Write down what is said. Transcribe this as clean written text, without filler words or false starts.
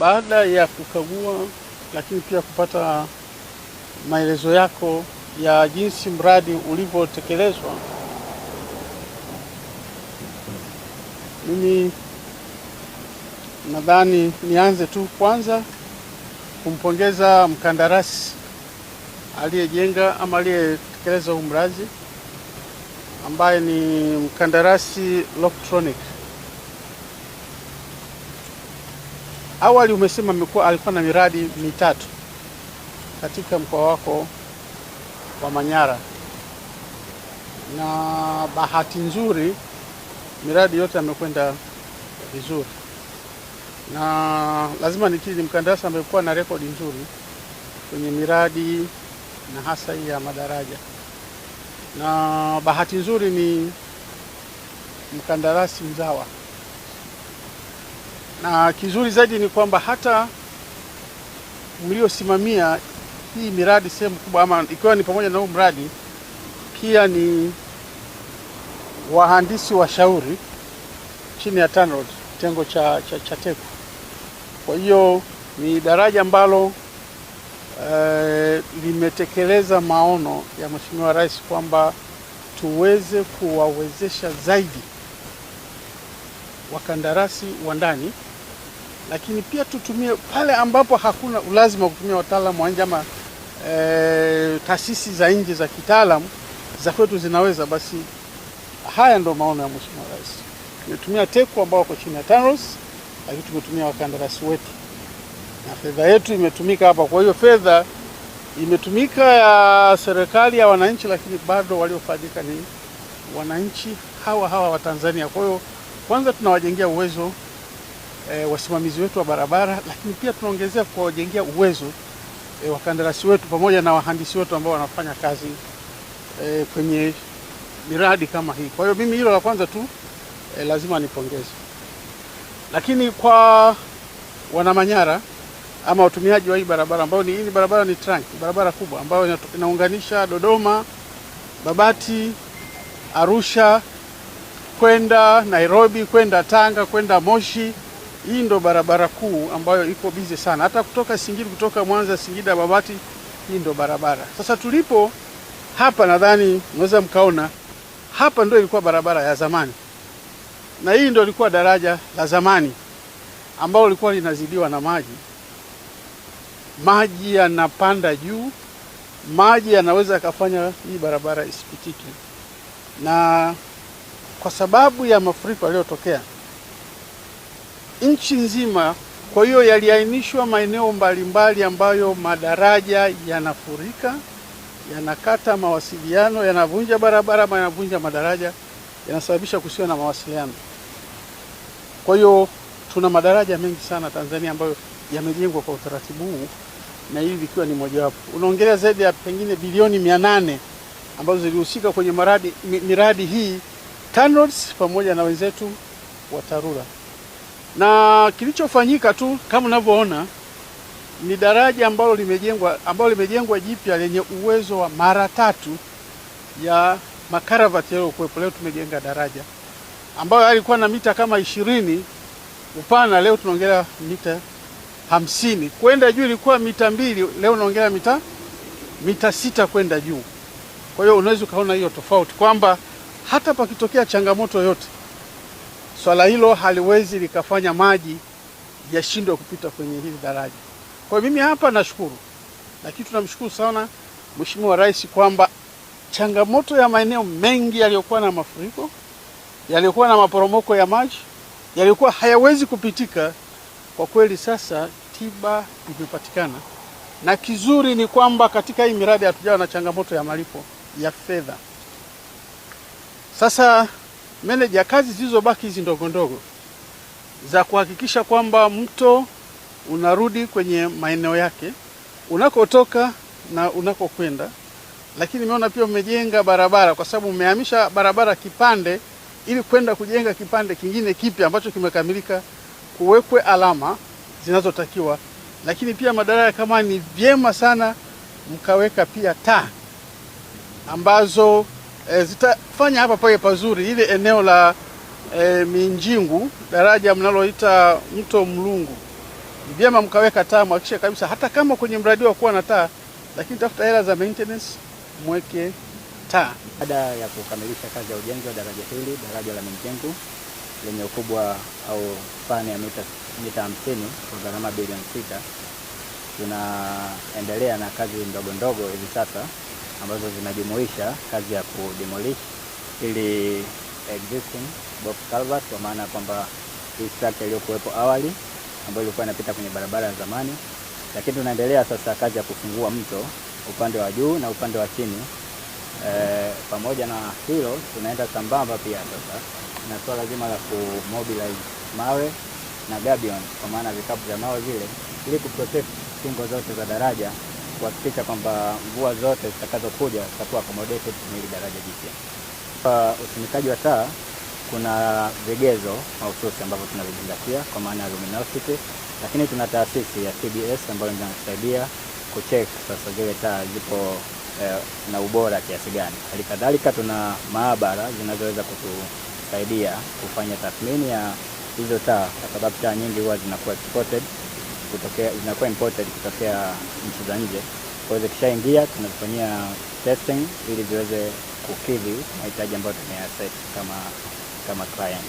baada ya kukagua lakini pia kupata maelezo yako ya jinsi mradi ulivyotekelezwa, mimi nadhani nianze tu kwanza kumpongeza mkandarasi aliyejenga ama aliyetekeleza huu mradi ambaye ni mkandarasi Locktronic. Awali umesema alikuwa na miradi mitatu katika mkoa wako wa Manyara, na bahati nzuri miradi yote amekwenda vizuri, na lazima nikiri mkandarasi amekuwa na rekodi nzuri kwenye miradi na hasa hii ya madaraja. Na bahati nzuri ni mkandarasi mzawa, na kizuri zaidi ni kwamba hata mliosimamia hii miradi sehemu kubwa, ama ikiwa ni pamoja na huu mradi, pia ni wahandisi washauri chini ya TANROADS, kitengo cha TECO. Kwa hiyo ni daraja ambalo limetekeleza maono ya Mheshimiwa Rais kwamba tuweze kuwawezesha zaidi wakandarasi wa ndani, lakini pia tutumie pale ambapo hakuna ulazima kutumia wataalamu wa nje ama taasisi za nje za kitaalamu, za kwetu zinaweza. Basi haya ndio maono ya Mheshimiwa Rais. Tumetumia TECO ambao wako chini ya TANROADS, lakini tumetumia wakandarasi wetu na fedha yetu imetumika hapa. Kwa hiyo fedha imetumika ya serikali ya wananchi, lakini bado waliofaidika ni wananchi hawa wa Tanzania. Kwa hiyo kwanza tunawajengea uwezo wasimamizi wetu wa barabara, lakini pia tunaongezea kuwajengea uwezo wakandarasi wetu pamoja na wahandisi wetu ambao wanafanya kazi kwenye miradi kama hii. Kwa hiyo mimi hilo la kwanza tu lazima nipongeze. Lakini kwa wana Manyara ama watumiaji wa hii barabara ambao hii barabara ni trunk, barabara kubwa ambayo inaunganisha Dodoma, Babati, Arusha kwenda Nairobi, kwenda Tanga, kwenda Moshi. Hii ndo barabara kuu ambayo iko busy sana. Hata kutoka Singida, kutoka Mwanza, Singida, Babati, hii ndo barabara. Sasa tulipo hapa, nadhani mweza mkaona hapa ndo ilikuwa barabara ya zamani, na hii ndo ilikuwa daraja la zamani ambao lilikuwa linazidiwa na maji yanapanda juu, maji yanaweza kufanya hii barabara isipitike. Na kwa sababu ya mafuriko yaliyotokea nchi nzima, kwa hiyo yaliainishwa maeneo mbalimbali ambayo madaraja yanafurika, yanakata mawasiliano, yanavunja barabara ama yanavunja madaraja, yanasababisha kusiwa na mawasiliano. Kwa hiyo tuna madaraja mengi sana Tanzania ambayo yamejengwa kwa utaratibu huu, na hili ikiwa ni mojawapo. Unaongelea zaidi ya pengine bilioni 800 ambazo zilihusika kwenye miradi hii TANROADS pamoja na wenzetu wa TARURA. Na kilichofanyika tu kama unavyoona ni daraja ambalo limejengwa jipya lenye uwezo wa mara 3 ya makaravati yaliyokuwepo. Leo tumejenga daraja ambayo alikuwa na mita kama 20 upana, leo tunaongelea mita 50. Kwenda juu ilikuwa mita 2, leo naongelea mita 6 kwenda juu. Kwa hiyo unaweza ukaona hiyo tofauti kwamba hata pakitokea changamoto yote, swala hilo haliwezi likafanya maji yashindwe kupita kwenye hili daraja. Kwa hiyo mimi hapa nashukuru, lakini tunamshukuru sana Mheshimiwa Rais kwamba changamoto ya maeneo mengi yaliyokuwa na mafuriko, yaliyokuwa na maporomoko ya maji, yalikuwa hayawezi kupitika, kwa kweli sasa tiba imepatikana. Na kizuri ni kwamba katika hii miradi hatujawa na changamoto ya malipo ya fedha. Sasa meneja, kazi zilizobaki hizi ndogo ndogo za kuhakikisha kwamba mto unarudi kwenye maeneo yake unakotoka na unakokwenda. Lakini nimeona pia umejenga barabara, kwa sababu umehamisha barabara kipande ili kwenda kujenga kipande kingine kipya ambacho kimekamilika, kuwekwe alama zinazotakiwa. Lakini pia madaraja kama ni vyema sana mkaweka pia taa ambazo zitafanya hapa pawe pazuri. Ile eneo la Minjingu, daraja mnaloita mto Mlungu, Ni vyema mkaweka taa, mhakikishe kabisa hata kama kwenye mradi wa kuwa na taa, lakini tafuta hela za maintenance mweke taa. Baada ya kukamilisha kazi ya ujenzi wa daraja hili, daraja la Minjengu lenye ukubwa au spani ya mita 50 kwa gharama bilioni 6, tunaendelea na kazi ndogo ndogo hivi sasa ambazo zinajumuisha kazi ya kudemolish ili existing box culvert, kwa maana kwamba hii structure iliyokuwepo awali ambayo ilikuwa inapita kwenye barabara ya zamani, lakini tunaendelea sasa kazi ya kufungua mto upande wa juu na upande wa chini. Pamoja na hilo tunaenda sambamba pia sasa na swala zima la kumobilize mawe na gabion, kwa maana vikapu vya mawe vile, ili kuprotect kingo zote za daraja, kuhakikisha kwamba mvua zote zitakazokuja zitakuwa accommodated kwenye hili daraja jipya. Kwa usimikaji wa taa kuna vigezo mahususi ambavyo tunavizingatia kwa maana ya luminosity, lakini tuna taasisi ya TBS ambayo inatusaidia kucheck sasa zile taa zipo na ubora kiasi gani. Hali kadhalika tuna maabara zinazoweza kutusaidia kufanya tathmini ya hizo taa, kwa sababu taa nyingi huwa zinakuwa imported kutokea nchi za nje. Kwa hiyo zikishaingia tunazifanyia testing ili ziweze kukidhi mahitaji ambayo tumeyaset kama client.